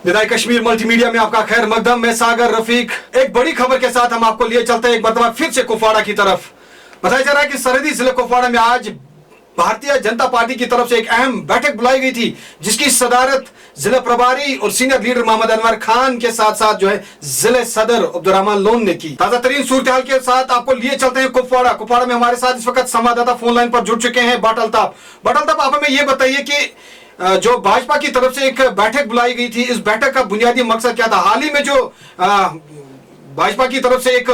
विदाई कश्मीर मल्टीमीडिया में आपका खैर मकदम। मैं सागर रफीक। एक बड़ी खबर के साथ हम आपको लिए चलते हैं एक मरतबा फिर से कुपवाड़ा की तरफ। बताया जा रहा है कि सरहदी जिले कुपवाड़ा में आज भारतीय जनता पार्टी की तरफ से एक अहम बैठक बुलाई गई थी, जिसकी सदारत जिला प्रभारी और सीनियर लीडर मोहम्मद अनवर खान के साथ साथ जो है जिले सदर अब्दुर्रहमान लोन ने की। ताजा तरीन सूरत हाल के साथ आपको लिए चलते हैं कुपवाड़ा। कुपवाड़ा में हमारे साथ इस वक्त संवाददाता फोन लाइन पर जुड़ चुके हैं। बट अल्ताफ, आप हमें ये बताइए कि जो भाजपा की तरफ से एक बैठक बुलाई गई थी, इस बैठक का बुनियादी मकसद क्या था? हाल ही में जो भाजपा की तरफ से एक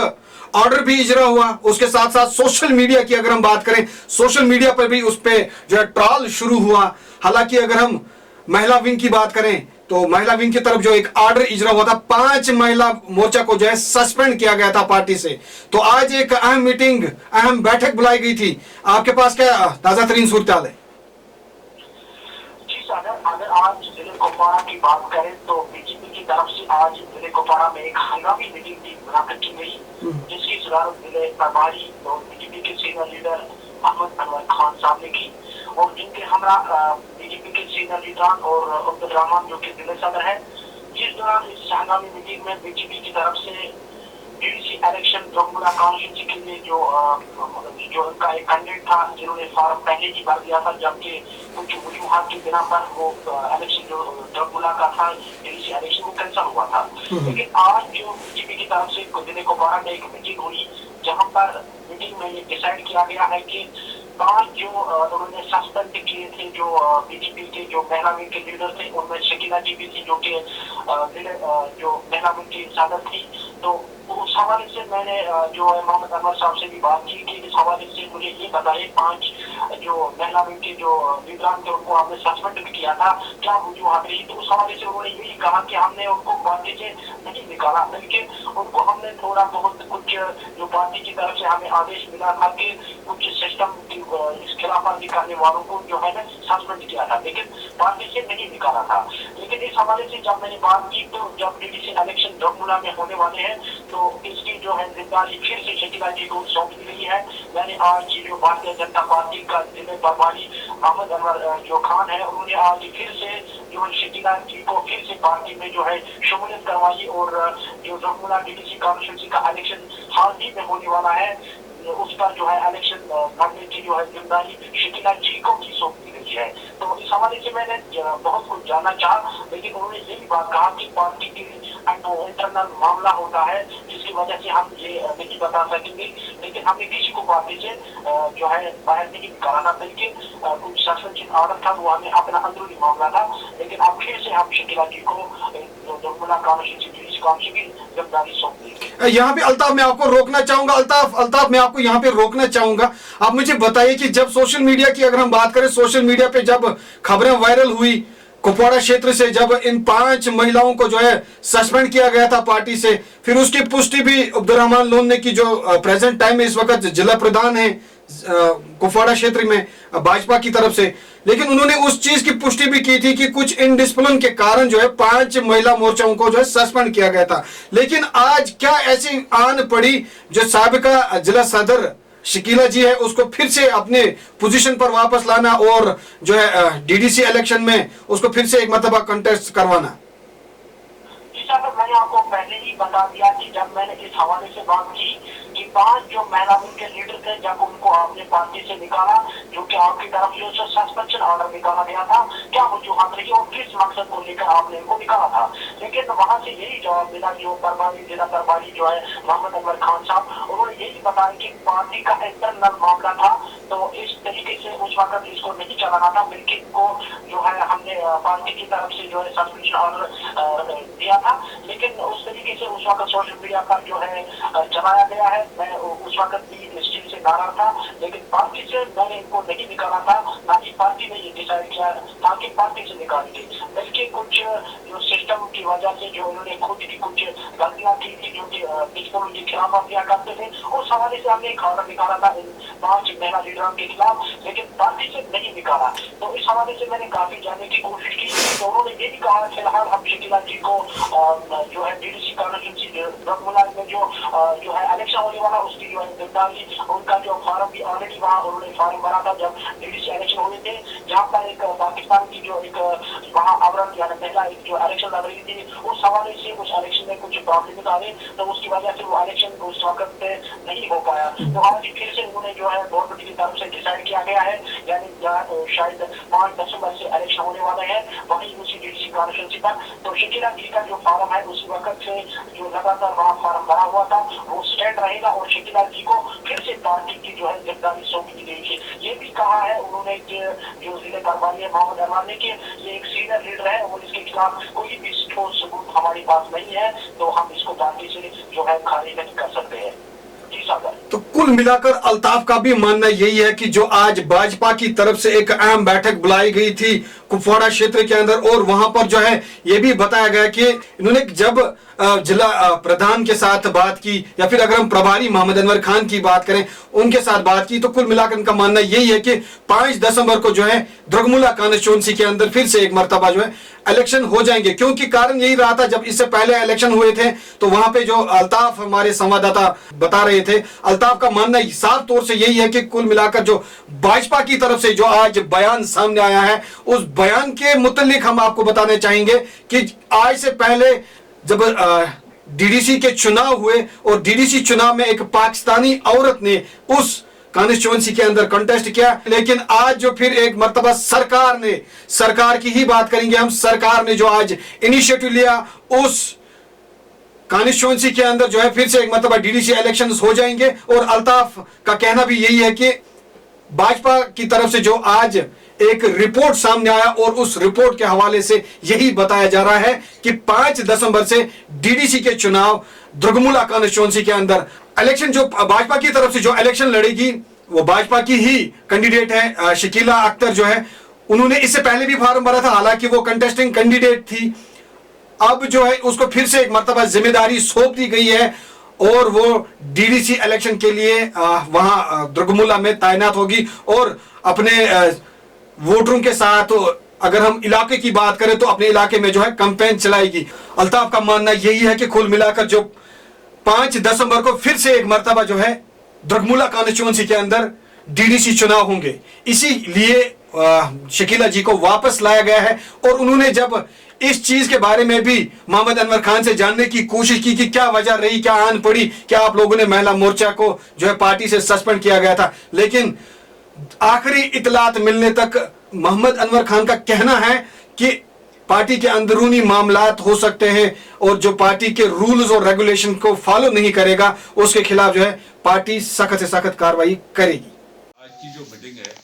ऑर्डर भी इजरा हुआ, उसके साथ साथ सोशल मीडिया की अगर हम बात करें, सोशल मीडिया पर भी उस पे जो है ट्रॉल शुरू हुआ। हालांकि अगर हम महिला विंग की बात करें तो महिला विंग की तरफ जो एक ऑर्डर इजरा हुआ था, 5 महिला मोर्चा को जो है सस्पेंड किया गया था पार्टी से। तो आज एक अहम बैठक बुलाई गई थी। आपके पास क्या ताजा तरीन सूरत हाल है? अगर आज जिले कुपवाड़ा की बात करें तो बीजेपी की तरफ से आज जिले कुपवाड़ा में एक हंगामी मीटिंग की मुनाकिद की गई, जिसकी सदारत जिले प्रभारी और बीजेपी के सीनियर लीडर मोहम्मद अनवर खान साहब ने की। और जिनके हमरा बीजेपी के सीनियर लीडर और अब्दुर्रहमान जो कि जिले सदर है, जिस दौरान इस हंगामी मीटिंग में बीजेपी की तरफ से डीडीसी इलेक्शन जमुना कॉन्स्टिट्यूंसी के लिए जो उनका एक कैंडिडेट था, जिन्होंने फॉर्म पहले ही भर दिया था, जबकि कुछ वजूहात की बिना पर वो इलेक्शन जो जमुना का था, डीडीसी इलेक्शन वो कैंसिल हुआ था। लेकिन आज जो बीजेपी की तरफ से जिले कुपवाड़ा में एक मीटिंग हुई, जहाँ पर मीटिंग में ये डिसाइड किया गया है कि 5 जो उन्होंने सस्पेंड किए थे जो बीजेपी के जो महिला विंग के लीडर थे, उनमें शकीला जी भी थी जो कि जो महिला विंग की सदर थी। तो उस हवाले से मैंने जो है मोहम्मद अनवर साहब से भी बात की कि इस हवाले से मुझे ये बताइए 5 जो महिला विंग के जो लीडर थे उनको हमने सस्पेंड किया था, क्या वजूहत रही? तो उस हवाले से उन्होंने यही कहा कि हमने उनको पार्टी से नहीं निकाला, बल्कि उनको हमने थोड़ा बहुत कुछ जो पार्टी की तरफ से हमें आदेश मिला था कि कुछ सिस्टम की खिलाफ वर्जी करने वालों को जो है ना सस्पेंड किया था, लेकिन पार्टी से नहीं निकाला था। लेकिन इस हवाले से जब मैंने बात की तो जब डीडीसी इलेक्शन जमुना में होने वाले हैं तो इसकी जो है जिम्मेदारी फिर से शकीला जी को सौंप दी गई है। मैंने आज जो भारतीय जनता पार्टी का जिले प्रभारी मोहम्मद अनवर जो खान है, उन्होंने आज फिर से जो शकीला जी को फिर से पार्टी में जो है शमूलियत करवाई और जो जमुना डीडीसी कॉन्स्टिट्यूंसी का इलेक्शन हाल ही में होने वाला है, उस पर जो है इलेक्शन लड़ने की जो है जिम्मेदारी शकीला जी को भी सौंप दी गई है। तो इस हवाले से मैंने बहुत कुछ जानना चाहा, लेकिन उन्होंने यही बात कहा कि पार्टी की इंटरनल मामला होता है, जिसकी वजह से हम ये नहीं बता सकेंगे। लेकिन हमने किसी को पार्टी से जो है बाहर नहीं निकाला था, बल्कि कुछ सस्पेंशन ऑर्डर था, वो हमें अपना अंदरूनी मामला था। लेकिन अब फिर से हम शकीला जी को जमुना कॉन्स्टिट्यूंसी की जिम्मेदारी सौंप दी। यहाँ पे अल्ताफ मैं आपको रोकना चाहूंगा। अल्ताफ मैं आपको यहाँ पे रोकना चाहूंगा। आप मुझे बताइए कि जब सोशल मीडिया की अगर हम बात करें, सोशल मीडिया पे जब खबरें वायरल हुई कुपवाड़ा क्षेत्र से, जब इन 5 महिलाओं को जो है सस्पेंड किया गया था पार्टी से, फिर उसकी पुष्टि भी अब्दुर्रहमान लोन ने की, जो प्रेजेंट टाइम में इस वक्त जिला प्रधान है कुपवाड़ा क्षेत्र में भाजपा की तरफ से। लेकिन उन्होंने उस चीज की पुष्टि भी की थी कि कुछ इनडिसिप्लिन के कारण जो है 5 महिला मोर्चाओं को जो है सस्पेंड किया गया था। लेकिन आज क्या ऐसी आन पड़ी जो साबिका जिला सदर शकीला जी है, उसको फिर से अपने पोजीशन पर वापस लाना और जो है डीडीसी इलेक्शन में उसको फिर से एक मरतबा कंटेस्ट करवाना? मैंने आपको पहले ही बता दिया कि जब मैंने इस हवाले से बात की कि 5 जो महिला विंग के लीडर थे, जब उनको आपने पार्टी से निकाला, जो कि आपकी तरफ से सस्पेंशन ऑर्डर निकाला गया था, क्या वजूहत रही और किस मकसद को लेकर आपने इनको निकाला था? लेकिन वहां से यही जवाब मिला जो जिला प्रभारी जो है मोहम्मद अनवर खान साहब, उन्होंने यही बताया कि पार्टी का इंटरनल मामला था, तो इस तरीके से उस वक्त इसको नहीं चलाना था, बल्कि इनको जो है हमने पार्टी की तरफ से जो है सस्पेंशन ऑर्डर दिया था। लेकिन उस तरीके से उस वक्त सोशल मीडिया पर जो है चलाया गया है। मैं उस वक्त भी इस चीज से नाराज था, लेकिन पार्टी से मैंने इनको नहीं निकाला था, ना कि पार्टी ने ये डिसाइड किया था कि पार्टी से निकाली थी, बल्कि कुछ जो सिस्टम की वजह से जो उन्होंने खुद की कुछ गलतियां की थी, जो कि उनके खिलाफ वर्जियां करते थे, उस हवाले से हमने एक ऑर्डर निकाला था इन 5 महिला लीडरों के खिलाफ, लेकिन पार्टी से नहीं निकाला। तो इस हवाले से मैंने काफी जानने की कोशिश की, तो उन्होंने ये भी कहा फिलहाल हम शकीला जी को जो है डीडीसी कॉन्स्टिट्यूंसी जमुना में जो है इलेक्शन होने वाला, उसकी जो है जिम्मेदारी, उनका जो फॉर्म भी ऑलरेडी वहाँ उन्होंने फॉर्म भरा था जब डीडीसी इलेक्शन इलेक्शन हुए थे, जहाँ पर एक पाकिस्तान की जो एक वहाँ आवरण यानी पहला एक जो इलेक्शन लड़ रही थी, उस हवाले से कुछ इलेक्शन में कुछ प्रॉब्लम आ रहे, तो उसकी वजह से वो इलेक्शन उस वक्त पे नहीं हो पाया। तो आज फिर से उन्होंने जो है गवर्नमेंट की तरफ से डिसाइड किया गया है, यानी शायद 5 दिसंबर से इलेक्शन होने वाले हैं, वहीं उसी डीडीसी कॉन्स्टिट्यूंसी पर। तो शकीला जी का जो फॉर्म है उसी वक्त से जो लगातार वहाँ फॉर्म भरा हुआ था वो स्टैंड रहेगा, और शकीला जी को फिर से पार्टी की जो है जिम्मेदारी सौंप दी गई है। ये भी कहा है उन्होंने जो जिले प्रभारी है मोहम्मद अरमान ने कि ये एक सीनियर लीडर है और इसके खिलाफ कोई भी ठोस सबूत हमारे पास नहीं है, तो हम इसको पार्टी से जो है खारिज नहीं कर सकते हैं। जी साहब। तो कुल मिलाकर अल्ताफ का भी मानना यही है कि जो आज भाजपा की तरफ से एक अहम बैठक बुलाई गई थी कुपवाड़ा क्षेत्र के अंदर, और वहां पर जो है ये भी बताया गया कि इन्होंने जब जिला प्रधान के साथ बात की, या फिर अगर हम प्रभारी मोहम्मद अनवर खान की बात करें उनके साथ बात की, तो कुल मिलाकर इनका मानना यही है कि 5 दिसंबर को जो है द्रगमुला कॉन्स्टिट्यूंसी के अंदर फिर से एक मर्तबा जो है इलेक्शन हो जाएंगे। क्योंकि कारण यही रहा था, जब इससे पहले इलेक्शन हुए थे तो वहां पे जो अल्ताफ हमारे संवाददाता बता रहे थे, अल्ताफ का मानना साफ तौर से यही है कि कुल मिलाकर जो भाजपा की तरफ से जो आज बयान सामने आया है, उस बयान के मुतालिक हम आपको बताना चाहेंगे कि आज से पहले जब डीडीसी के चुनाव हुए और डीडीसी चुनाव में एक पाकिस्तानी औरत ने उस कॉन्स्टिट्यूंसी के अंदर कंटेस्ट किया, लेकिन आज जो फिर एक मर्तबा सरकार की ही बात करेंगे हम, सरकार ने जो आज इनिशिएटिव लिया उस कॉन्स्टिट्यूंसी के अंदर जो है फिर से एक मर्तबा डीडीसी इलेक्शंस हो जाएंगे। और अल्ताफ का कहना भी यही है कि भाजपा की तरफ से जो आज एक रिपोर्ट सामने आया और उस रिपोर्ट के हवाले से यही बताया जा रहा है कि 5 दिसंबर से डीडीसी के चुनाव द्रगमुला कॉन्स्टिट्यूंसी के अंदर इलेक्शन, जो भाजपा की तरफ से जो इलेक्शन लड़ेगी वो भाजपा की ही कैंडिडेट है शकीला अख्तर जो है, उन्होंने इससे पहले भी फॉर्म भरा था, हालांकि वो कंटेस्टिंग कैंडिडेट थी। अब जो है उसको फिर से एक मर्तबा जिम्मेदारी सौंप दी गई है और वो डीडीसी इलेक्शन के लिए वहां द्रगमुला में तैनात होगी और अपने वोटरों के साथ, अगर हम इलाके की बात करें तो अपने इलाके में जो है कैंपेन चलाएगी। अल्ताफ का मानना यही है कि कुल मिलाकर जो 5 दिसंबर को फिर से एक मर्तबा जो है द्रगमुला कॉन्स्टिट्यूंसी के अंदर डीडीसी चुनाव होंगे, इसीलिए शकीला जी को वापस लाया गया है। और उन्होंने जब इस चीज के बारे में भी मोहम्मद अनवर खान से जानने की कोशिश की कि क्या वजह रही, क्या आन पड़ी, क्या आप लोगों ने महिला मोर्चा को जो है पार्टी से सस्पेंड किया गया था, लेकिन आखिरी इतलात मिलने तक मोहम्मद अनवर खान का कहना है कि पार्टी के अंदरूनी मामलात हो सकते हैं और जो पार्टी के रूल्स और रेगुलेशन को फॉलो नहीं करेगा उसके खिलाफ जो है पार्टी सख्त से सख्त कार्रवाई करेगी। आज की जो मीटिंग है,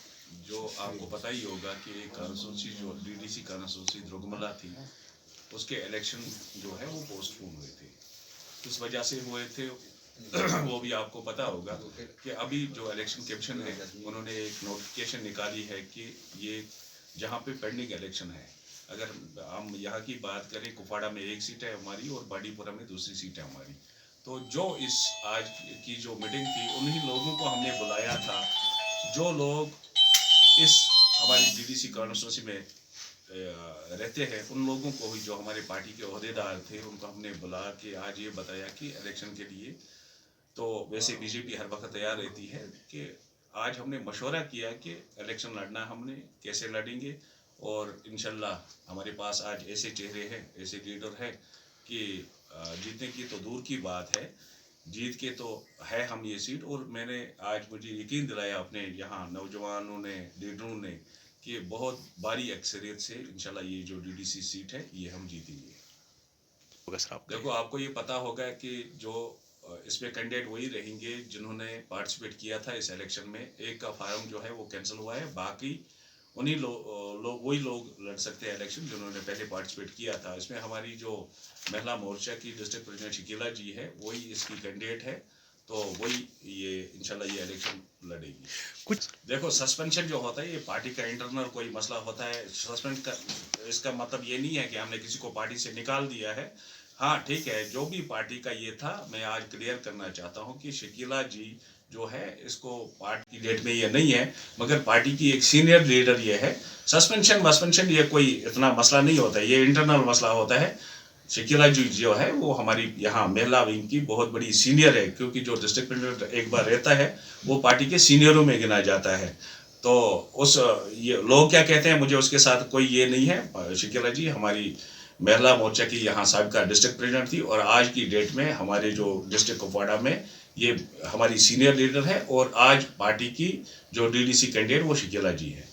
जो आपको पता ही होगा कि कॉन्स्टिट्यूंसी जो डीडीसी कॉन्स्टिट्यूंसी द्रगमुला थी, उसके इलेक्शन जो है वो पोस्टपोन हुए थे। किस वजह से हुए थे वो भी आपको पता होगा कि अभी जो इलेक्शन कमीशन है उन्होंने एक नोटिफिकेशन निकाली है कि ये जहाँ पे पेंडिंग इलेक्शन है, अगर हम यहाँ की बात करें, कुपवाड़ा में 1 सीट है हमारी और बाडीपुरा में 2री सीट है हमारी। तो जो इस आज की जो मीटिंग थी उन्हीं लोगों को हमने बुलाया था, जो लोग इस हमारी डीडीसी कॉन्स्टिट्यूंसी में रहते हैं, उन लोगों को ही, जो हमारे पार्टी के ओहदेदार थे, उनको हमने बुला के आज ये बताया कि इलेक्शन के लिए तो वैसे बीजेपी हर वक्त तैयार रहती है कि आज हमने मशवरा किया कि इलेक्शन लड़ना हमने कैसे लड़ेंगे, और इंशाल्लाह हमारे पास आज ऐसे चेहरे हैं, ऐसे लीडर हैं कि जीतने की तो दूर की बात है, जीत के तो है हम ये सीट। और मैंने आज मुझे यकीन दिलाया अपने यहाँ नौजवानों ने, लीडरों ने, कि बहुत भारी अक्सरियत से इंशाल्लाह ये जो डीडीसी सीट है ये हम जीतेंगे। देखो, आपको ये पता होगा कि जो इसमें कैंडिडेट वही रहेंगे जिन्होंने पार्टिसिपेट किया था इस इलेक्शन में। एक का फार्म जो है वो कैंसिल हुआ है, बाकी उन्हीं वही लोग लड़ सकते हैं इलेक्शन जिन्होंने पहले पार्टिसिपेट किया था। इसमें हमारी जो महिला मोर्चा की डिस्ट्रिक्ट प्रेसिडेंट शकीला जी है वही इसकी कैंडिडेट है, तो वही ये इंशाल्लाह ये इलेक्शन लड़ेगी। कुछ देखो, सस्पेंशन जो होता है ये पार्टी का इंटरनल कोई मसला होता है। सस्पेंड का इसका मतलब ये नहीं है कि हमने किसी को पार्टी से निकाल दिया है। हाँ ठीक है, जो भी पार्टी का ये था, मैं आज क्लियर करना चाहता हूँ कि शकीला जी जो है इसको पार्टी की डेट में ये नहीं है, मगर पार्टी की एक सीनियर लीडर ये है। सस्पेंशन ये कोई इतना मसला नहीं होता है, ये इंटरनल मसला होता है। शकीला जी जो है वो हमारी यहाँ महिला विंग की बहुत बड़ी सीनियर है, क्योंकि जो डिस्ट्रिक्ट प्रेसिडेंट एक बार रहता है वो पार्टी के सीनियरों में गिना जाता है। तो उस ये लोग क्या कहते हैं मुझे उसके साथ कोई ये नहीं है। शकीला जी हमारी महिला मोर्चा की यहाँ साबिका डिस्ट्रिक्ट प्रेसिडेंट थी और आज की डेट में हमारे जो डिस्ट्रिक्ट कुपवाड़ा में ये हमारी सीनियर लीडर है और आज पार्टी की जो डीडीसी कैंडिडेट वो शकीला जी है।